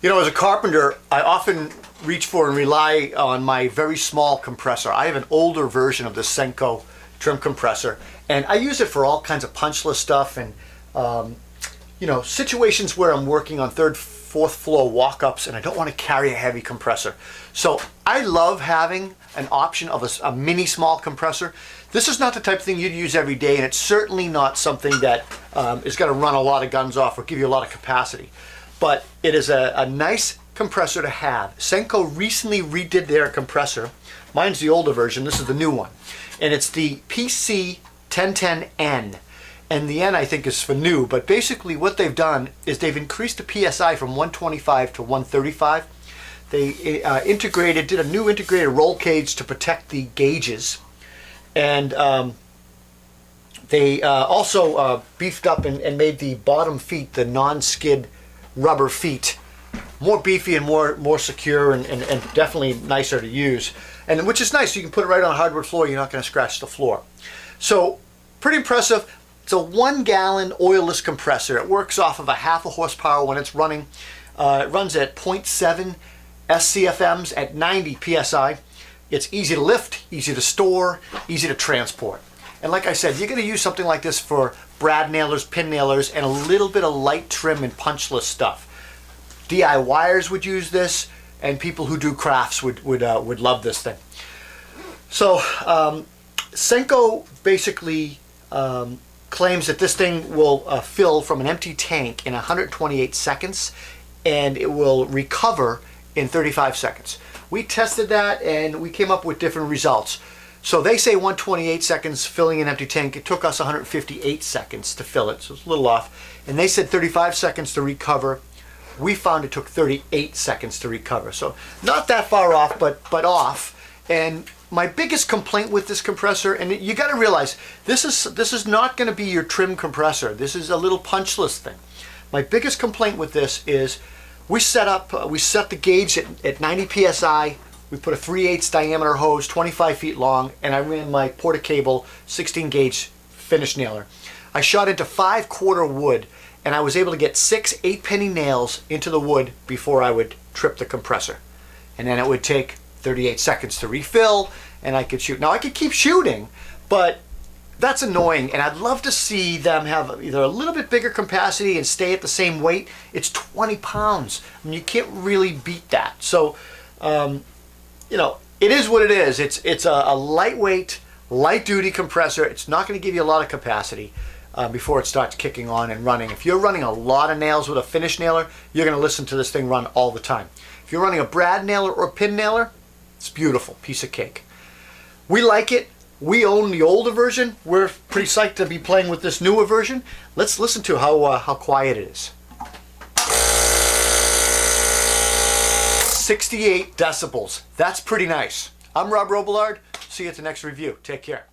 You know, as a carpenter, I often reach for and rely on my very small compressor. I have an older version of the Senco trim compressor, and I use it for all kinds of punchless stuff and, you know, situations where I'm working on third, fourth floor walk-ups and I don't want to carry a heavy compressor. So I love having an option of a mini small compressor. This is not the type of thing you'd use every day, and it's certainly not something that is going to run a lot of guns off or give you a lot of capacity. But it is a nice compressor to have. Senco recently redid their compressor. Mine's the older version, this is the new one. And it's the PC1010N. And the N I think is for new, but basically what they've done is they've increased the PSI from 125 to 135. They did a new integrated roll cage to protect the gauges. And they also beefed up and made the bottom feet, the non-skid rubber feet, more beefy and more secure and definitely nicer to use. And which is nice, you can put it right on a hardwood floor, you're not going to scratch the floor. So pretty impressive. It's a 1 gallon oilless compressor. It works off of a half a horsepower when it's running. It runs at 0.7 SCFMs at 90 PSI. It's easy to lift, easy to store, easy to transport. And like I said, you're going to use something like this for brad nailers, pin nailers, and a little bit of light trim and punchless stuff. DIYers would use this, and people who do crafts would love this thing. So Senco basically claims that this thing will fill from an empty tank in 128 seconds, and it will recover in 35 seconds. We tested that and we came up with different results. So they say 128 seconds filling an empty tank. It took us 158 seconds to fill it, so it's a little off. And they said 35 seconds to recover. We found it took 38 seconds to recover. So not that far off, but off. And my biggest complaint with this compressor, and you got to realize, this is not going to be your trim compressor. This is a little punchless thing. My biggest complaint with this is we set the gauge at 90 PSI. We put a 3/8 diameter hose, 25 feet long, and I ran my Porta-Cable 16 gauge finish nailer. I shot into 5/4 wood, and I was able to get 6 8-penny nails into the wood before I would trip the compressor. And then it would take 38 seconds to refill, and I could shoot. Now I could keep shooting, but that's annoying, and I'd love to see them have either a little bit bigger capacity and stay at the same weight. It's 20 pounds. I mean, you can't really beat that. So, you know, it is what it is. It's a lightweight, light-duty compressor. It's not going to give you a lot of capacity before it starts kicking on and running. If you're running a lot of nails with a finish nailer, you're going to listen to this thing run all the time. If you're running a brad nailer or a pin nailer, it's beautiful, piece of cake. We like it. We own the older version. We're pretty psyched to be playing with this newer version. Let's listen to how quiet it is. 68 decibels. That's pretty nice. I'm Rob Robillard. See you at the next review. Take care.